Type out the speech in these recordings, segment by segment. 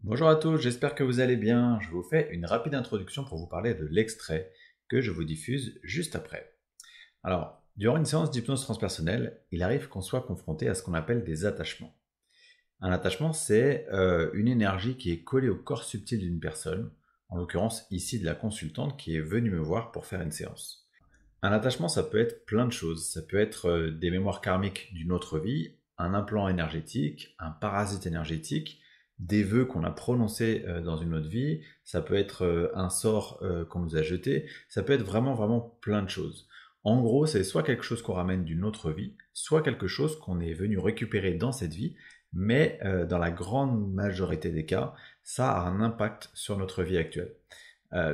Bonjour à tous, j'espère que vous allez bien. Je vous fais une rapide introduction pour vous parler de l'extrait que je vous diffuse juste après. Alors, durant une séance d'hypnose transpersonnelle, il arrive qu'on soit confronté à ce qu'on appelle des attachements. Un attachement, c'est une énergie qui est collée au corps subtil d'une personne, en l'occurrence ici de la consultante qui est venue me voir pour faire une séance. Un attachement, ça peut être plein de choses. Ça peut être des mémoires karmiques d'une autre vie, un implant énergétique, un parasite énergétique, des vœux qu'on a prononcés dans une autre vie, ça peut être un sort qu'on nous a jeté, ça peut être vraiment, vraiment plein de choses. En gros, c'est soit quelque chose qu'on ramène d'une autre vie, soit quelque chose qu'on est venu récupérer dans cette vie, mais dans la grande majorité des cas, ça a un impact sur notre vie actuelle,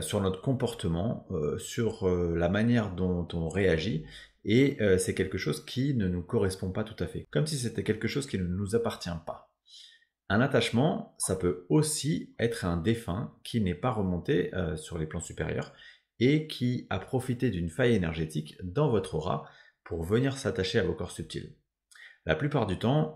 sur notre comportement, sur la manière dont on réagit, et c'est quelque chose qui ne nous correspond pas tout à fait, comme si c'était quelque chose qui ne nous appartient pas. Un attachement, ça peut aussi être un défunt qui n'est pas remonté sur les plans supérieurs et qui a profité d'une faille énergétique dans votre aura pour venir s'attacher à vos corps subtils. La plupart du temps,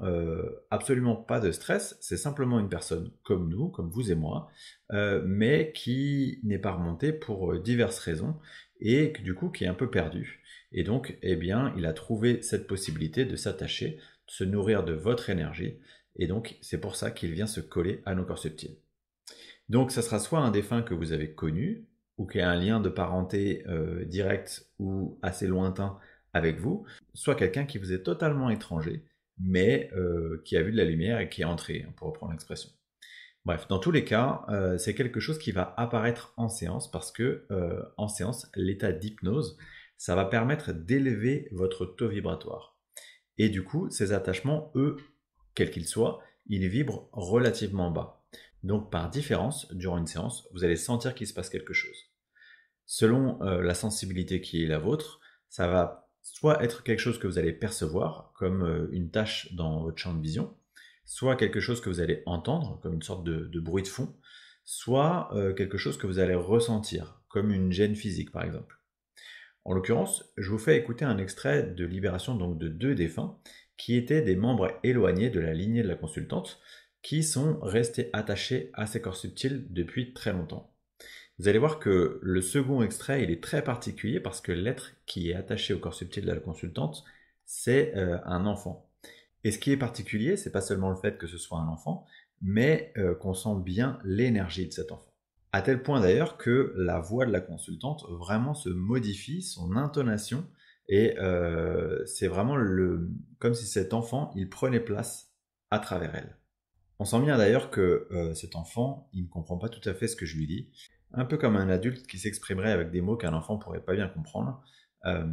absolument pas de stress, c'est simplement une personne comme nous, comme vous et moi, mais qui n'est pas remontée pour diverses raisons et du coup qui est un peu perdu. Et donc, eh bien, il a trouvé cette possibilité de s'attacher, de se nourrir de votre énergie, et donc c'est pour ça qu'il vient se coller à nos corps subtils. Donc, ça sera soit un défunt que vous avez connu, ou qui a un lien de parenté direct ou assez lointain avec vous, soit quelqu'un qui vous est totalement étranger, mais qui a vu de la lumière et qui est entré, pour reprendre l'expression. Bref, dans tous les cas, c'est quelque chose qui va apparaître en séance parce que en séance, l'état d'hypnose, ça va permettre d'élever votre taux vibratoire. Et du coup, ces attachements, eux, quels qu'ils soient, ils vibrent relativement bas. Donc par différence, durant une séance, vous allez sentir qu'il se passe quelque chose. Selon la sensibilité qui est la vôtre, ça va soit être quelque chose que vous allez percevoir, comme une tache dans votre champ de vision, soit quelque chose que vous allez entendre, comme une sorte de bruit de fond, soit quelque chose que vous allez ressentir, comme une gêne physique par exemple. En l'occurrence, je vous fais écouter un extrait de libération donc de deux défunts qui étaient des membres éloignés de la lignée de la consultante qui sont restés attachés à ces corps subtils depuis très longtemps. Vous allez voir que le second extrait, il est très particulier parce que l'être qui est attaché au corps subtil de la consultante, c'est un enfant. Et ce qui est particulier, c'est pas seulement le fait que ce soit un enfant, mais qu'on sent bien l'énergie de cet enfant. À tel point d'ailleurs que la voix de la consultante vraiment se modifie, son intonation, et c'est vraiment comme si cet enfant, il prenait place à travers elle. On sent bien d'ailleurs que cet enfant, il ne comprend pas tout à fait ce que je lui dis, un peu comme un adulte qui s'exprimerait avec des mots qu'un enfant pourrait pas bien comprendre. Euh,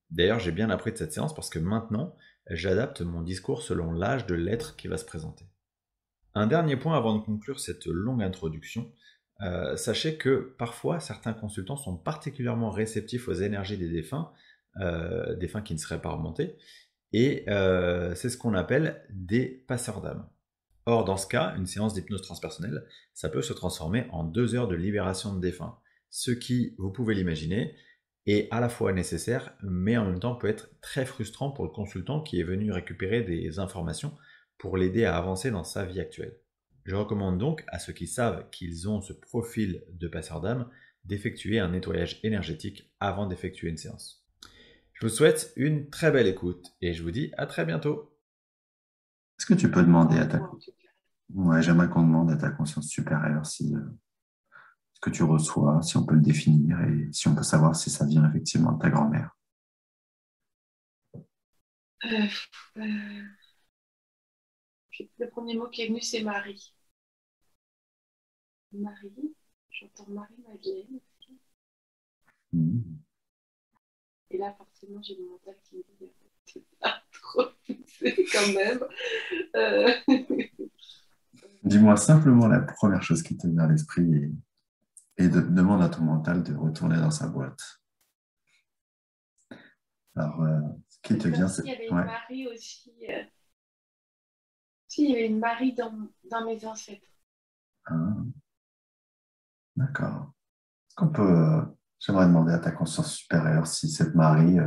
D'ailleurs, j'ai bien appris de cette séance parce que maintenant, j'adapte mon discours selon l'âge de l'être qui va se présenter. Un dernier point avant de conclure cette longue introduction, sachez que parfois certains consultants sont particulièrement réceptifs aux énergies des défunts qui ne seraient pas remontés, et c'est ce qu'on appelle des passeurs d'âme. Or, dans ce cas, une séance d'hypnose transpersonnelle, ça peut se transformer en 2 heures de libération de défunts, ce qui, vous pouvez l'imaginer, est à la fois nécessaire, mais en même temps peut être très frustrant pour le consultant qui est venu récupérer des informations pour l'aider à avancer dans sa vie actuelle. Je recommande donc à ceux qui savent qu'ils ont ce profil de passeur d'âme d'effectuer un nettoyage énergétique avant d'effectuer une séance. Je vous souhaite une très belle écoute et je vous dis à très bientôt. Est-ce que tu peux demander à ta... Ouais, j'aimerais qu'on demande à ta conscience supérieure si ce que tu reçois, si on peut le définir et si on peut savoir si ça vient effectivement de ta grand-mère. Euh, euh, le premier mot qui est venu, c'est Marie. Marie, j'entends Marie-Madeleine. Mhm. Et là, forcément, j'ai mon mental qui me dit c'est pas trop poussé quand même. Euh, Dis-moi simplement la première chose qui te vient à l'esprit et demande à ton mental de retourner dans sa boîte. Alors, ce qui c'est te comme vient, c'est... s'il y avait une Ouais. Marie aussi. S'il y avait une Marie dans mes ancêtres. Ah, d'accord. Est-ce qu'on peut... j'aimerais demander à ta conscience supérieure si cette Marie,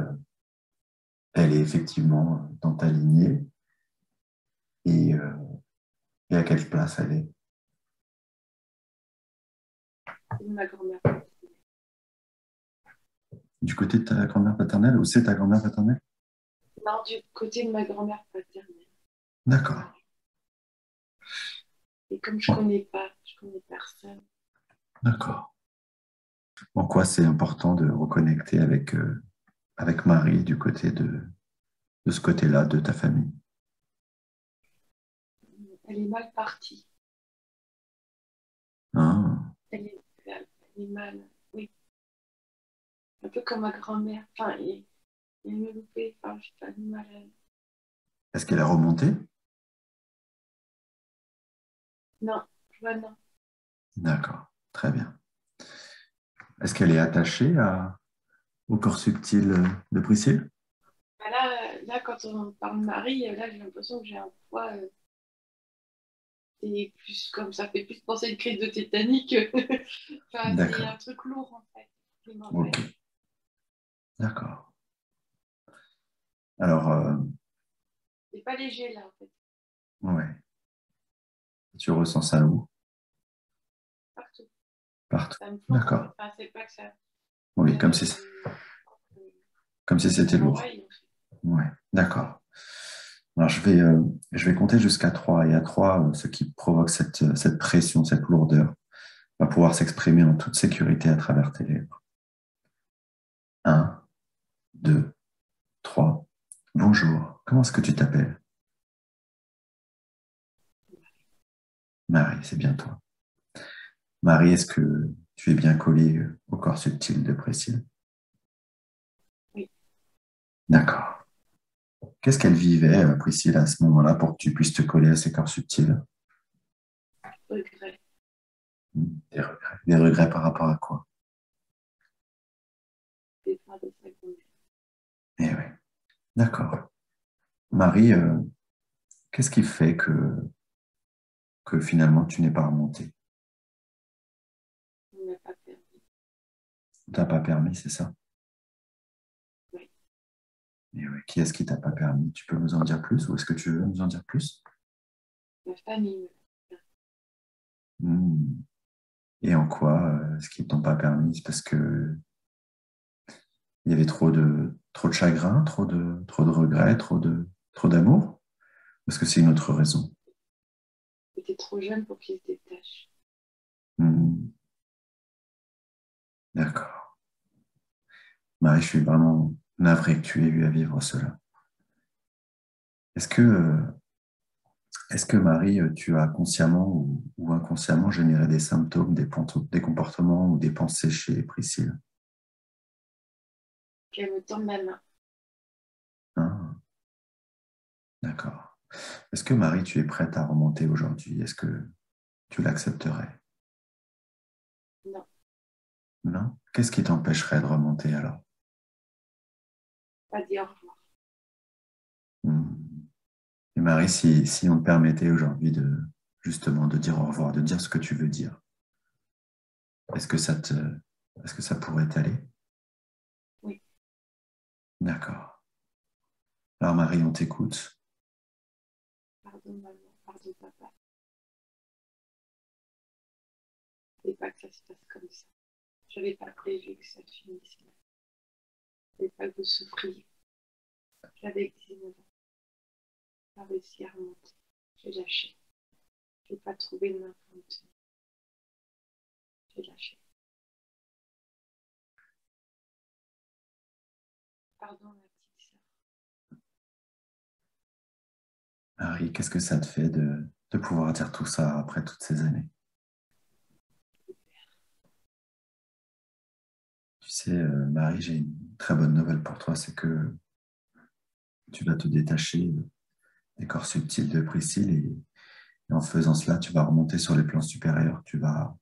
elle est effectivement dans ta lignée et, et à quelle place elle est. de ma grand-mère paternelle. Du côté de ta grand-mère paternelle, ou c'est ta grand-mère paternelle? Non, du côté de ma grand-mère paternelle. D'accord. Et comme je connais personne. D'accord. En quoi c'est important de reconnecter avec Marie du côté de ce côté-là de ta famille? Elle est mal partie. Ah, Elle est mal, oui. Un peu comme ma grand-mère. Enfin, il me loupé. Enfin, je suis pas mal. est-ce qu'elle est remontée? Non, non. D'accord, très bien. Est-ce qu'elle est attachée au corps subtil de Priscille? Bah là, quand on parle de Marie, là, j'ai l'impression que j'ai un poids. C'est plus comme ça fait plus penser à une crise de Titanic. Enfin, c'est D'accord, un truc lourd en fait qui ok, m'empêche. d'accord. Alors, C'est pas léger là en fait. ouais, tu ressens ça où? Partout. Partout. Ça me plombe en fait. D'accord. Enfin, c'est pas que ça. Oui, Ça me. comme si c'était Ça lourd. m'envahit en fait. Ouais, d'accord. Alors, je vais compter jusqu'à 3. Et à 3, ce qui provoque cette pression, cette lourdeur, va pouvoir s'exprimer en toute sécurité à travers tes lèvres. 1, 2, 3. Bonjour, comment est-ce que tu t'appelles? Marie, c'est bien toi. Marie, est-ce que tu es bien collée au corps subtil de Priscille? Oui, D'accord. Qu'est-ce qu'elle vivait, Priscille, à ce moment-là, pour que tu puisses te coller à ces corps subtils? regret. Des regrets. Des regrets par rapport à quoi? Départ de sa grand-mère. Eh oui. D'accord. Marie, qu'est-ce qui fait que finalement tu n'es pas remonté? On n'a pas perdu. On t'a pas permis, c'est ça? Oui. Eh oui. Qui est-ce qui t'a pas permis? Tu peux nous en dire plus ou est-ce que tu veux nous en dire plus? Ma famille. Hmm. Et en quoi est-ce qu'ils t'ont pas permis? C'est parce que il y avait trop de chagrin, trop de regrets, trop d'amour? Ou est-ce que c'est une autre raison? J'étais trop jeune pour qu'ils se détachent. Hmm. D'accord. Marie, je suis vraiment navré que tu aies eu à vivre cela. Est-ce que, euh, Est-ce que Marie, tu as consciemment ou inconsciemment généré des symptômes, des comportements ou des pensées chez Priscille? Qu'elle me tend ma main. Hein. D'accord. Est-ce que Marie, tu es prête à remonter aujourd'hui? Est-ce que tu l'accepterais? Non, Non? Qu'est-ce qui t'empêcherait de remonter alors? pas dire au revoir. Hmm. Et Marie, si on te permettait aujourd'hui justement de dire au revoir, de dire ce que tu veux dire, est-ce que est-ce que ça pourrait t'aller? Oui, D'accord. Alors Marie, on t'écoute. pardon maman, pardon papa. C'est pas que ça se passe comme ça. Je n'avais pas prévu que ça finisse là. Je n'avais pas que vous souffriez. J'avais 19 ans. Pas réussi à remonter. J'ai lâché. Je n'ai pas trouvé de main pour me tenir. J'ai lâché. Pardon ma petite sœur. Marie, qu'est-ce que ça te fait de pouvoir dire tout ça après toutes ces années? Tu sais, Marie, j'ai une très bonne nouvelle pour toi, c'est que tu vas te détacher des corps subtils de Priscille et en faisant cela, tu vas remonter sur les plans supérieurs, tu vas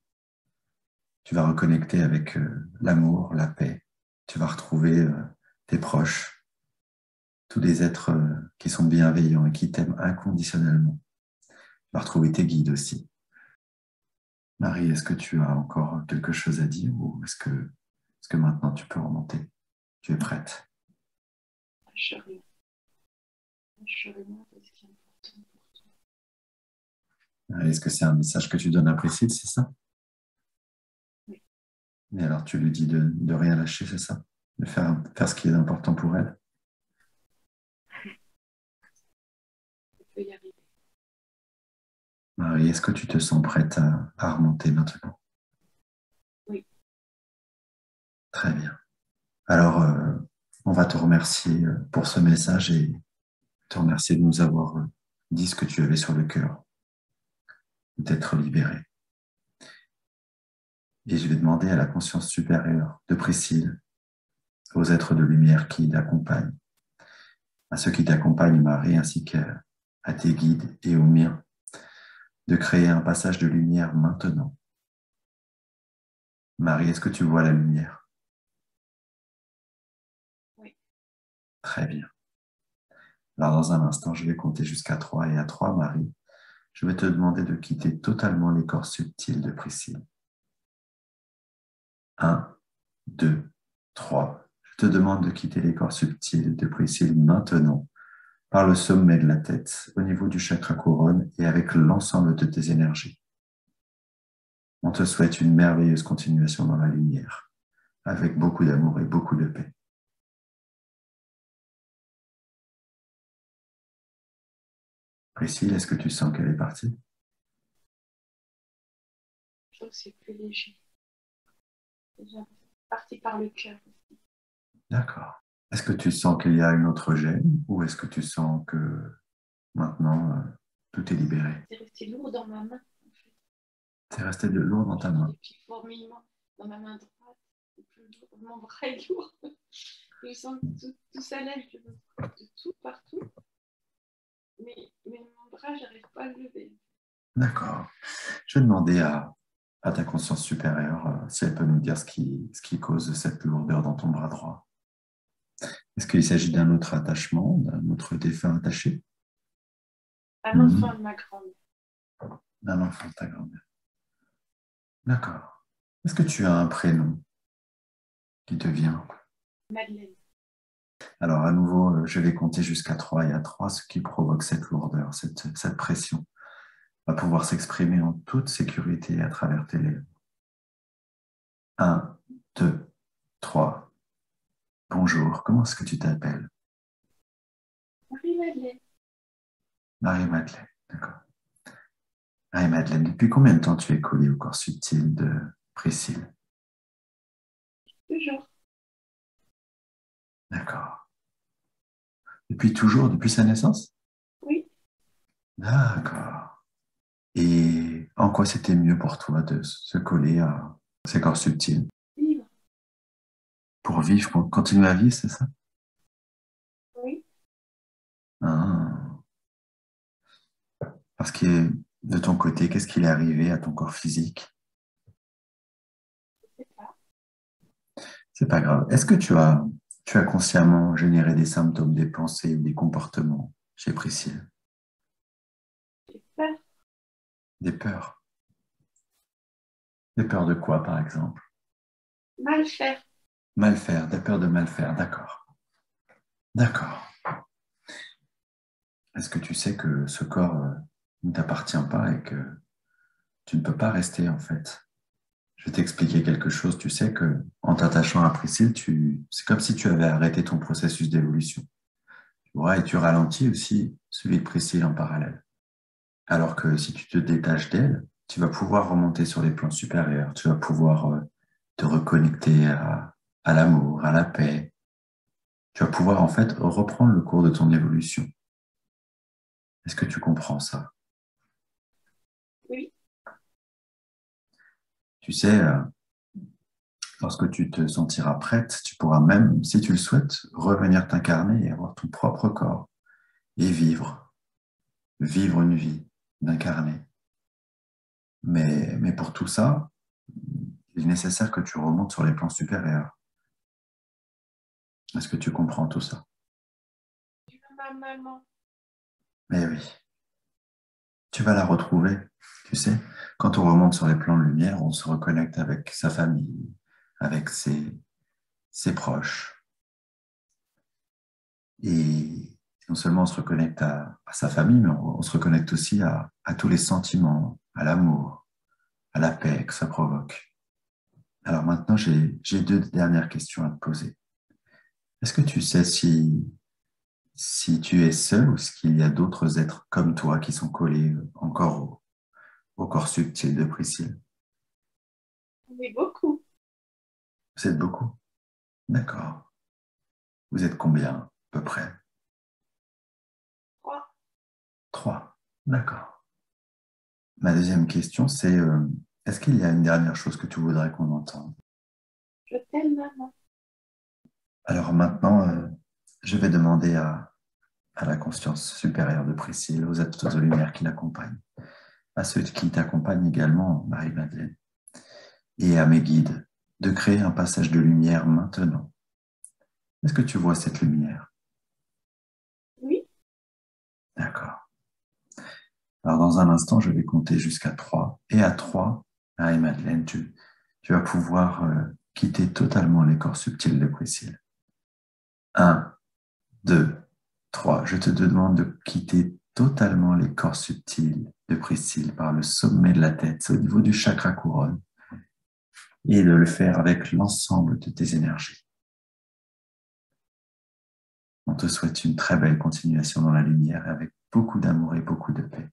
reconnecter avec l'amour, la paix, tu vas retrouver tes proches, tous les êtres qui sont bienveillants et qui t'aiment inconditionnellement. Tu vas retrouver tes guides aussi. Marie, est-ce que tu as encore quelque chose à dire ou est-ce que maintenant tu peux remonter? Tu es prête? Lâche rien. Lâche rien de ce qui est important pour toi. Est-ce que c'est un message que tu donnes à Priscille, c'est ça? Oui. Et alors, tu lui dis de rien lâcher, c'est ça? De faire ce qui est important pour elle? Je peux y arriver. Marie, est-ce que tu te sens prête à remonter maintenant? Oui. Très bien. Alors, on va te remercier pour ce message et te remercier de nous avoir dit ce que tu avais sur le cœur, d'être libéré. Et je vais demander à la conscience supérieure de Priscille, aux êtres de lumière qui l'accompagnent, à ceux qui t'accompagnent, Marie, ainsi qu'à tes guides et aux miens, de créer un passage de lumière maintenant. Marie, est-ce que tu vois la lumière? Oui. Très bien. Alors, dans un instant, je vais compter jusqu'à 3 et à 3, Marie, je vais te demander de quitter totalement les corps subtils de Priscille. 1, 2, 3. Je te demande de quitter les corps subtils de Priscille maintenant, par le sommet de la tête, au niveau du chakra couronne et avec l'ensemble de tes énergies. On te souhaite une merveilleuse continuation dans la lumière, avec beaucoup d'amour et beaucoup de paix. Priscille, est-ce que tu sens qu'elle est partie? Je trouve que c'est plus léger. Déjà parti par le cœur. D'accord. Est-ce que tu sens qu'il y a une autre gêne ou est-ce que tu sens que maintenant tout est libéré? C'est resté lourd dans ma main. En fait. C'est resté de lourd dans ta main. Et puis fourmillement dans ma main droite. C'est plus lourd. Mon bras est lourd. Je sens que tout ça lève de tout partout. Mais mon bras, j'arrive pas à le lever. D'accord. Je vais demander à ta conscience supérieure si elle peut nous dire ce qui cause cette lourdeur dans ton bras droit. Est-ce qu'il s'agit d'un autre attachement, d'un autre défunt attaché? Un enfant de ma grand-mère. D'un enfant de ta grand-mère. D'accord. Est-ce que tu as un prénom qui te vient? Madeleine. Alors, à nouveau, je vais compter jusqu'à 3 et à 3, ce qui provoque cette lourdeur, cette pression va pouvoir s'exprimer en toute sécurité à travers tes lèvres. 1, 2, 3. Bonjour, comment est-ce que tu t'appelles? Marie-Madeleine. Marie-Madeleine, d'accord. Marie-Madeleine, depuis combien de temps tu es collée au corps subtil de Priscille? Toujours. D'accord. Depuis toujours, depuis sa naissance? Oui. D'accord. Et en quoi c'était mieux pour toi de se coller à ces corps subtils? Vivre. Pour vivre, pour continuer à vivre, c'est ça? Oui. Ah. Parce que de ton côté, qu'est-ce qui est arrivé à ton corps physique? Je sais pas. C'est pas grave. Est-ce que tu as consciemment généré des symptômes, des pensées ou des comportements chez Priscille? J'ai peur. Des peurs? Des peurs de quoi, par exemple? Mal faire. Mal faire, des peurs de mal faire, d'accord. D'accord. Est-ce que tu sais que ce corps ne t'appartient pas et que tu ne peux pas rester, en fait? Je vais t'expliquer quelque chose. Tu sais que en t'attachant à Priscille, c'est comme si tu avais arrêté ton processus d'évolution. Tu vois, et tu ralentis aussi celui de Priscille en parallèle. Alors que si tu te détaches d'elle, tu vas pouvoir remonter sur les plans supérieurs. Tu vas pouvoir te reconnecter à l'amour, à la paix. Tu vas pouvoir en fait reprendre le cours de ton évolution. Est-ce que tu comprends ça? Oui. Tu sais, lorsque tu te sentiras prête, tu pourras même, si tu le souhaites, revenir t'incarner et avoir ton propre corps et vivre une vie d'incarné. Mais pour tout ça, il est nécessaire que tu remontes sur les plans supérieurs. Est-ce que tu comprends tout ça? Ma maman. Eh oui, tu vas la retrouver. Tu sais, quand on remonte sur les plans de lumière, on se reconnecte avec sa famille, avec ses proches. Et non seulement on se reconnecte à sa famille, mais on se reconnecte aussi à tous les sentiments, à l'amour, à la paix que ça provoque. Alors maintenant, j'ai deux dernières questions à te poser. Est-ce que tu sais si tu es seul ou s'il y a d'autres êtres comme toi qui sont collés encore au corps subtil de Priscille? Oui, beaucoup. Vous êtes beaucoup? D'accord. Vous êtes combien, à peu près? Trois. Trois. D'accord. Ma deuxième question, c'est est-ce qu'il y a une dernière chose que tu voudrais qu'on entende? Je t'aime, maman. Alors maintenant, je vais demander à la conscience supérieure de Priscille, aux êtres de lumière qui l'accompagnent, à ceux qui t'accompagnent également, Marie-Madeleine, et à mes guides, de créer un passage de lumière maintenant. Est-ce que tu vois cette lumière? Oui. D'accord. Alors dans un instant, je vais compter jusqu'à 3. Et à 3, Marie-Madeleine, tu vas pouvoir quitter totalement les corps subtils de Priscille. 1, 2, 3. Je te demande de quitter totalement les corps subtils de Priscille par le sommet de la tête, au niveau du chakra couronne, et de le faire avec l'ensemble de tes énergies. On te souhaite une très belle continuation dans la lumière avec beaucoup d'amour et beaucoup de paix.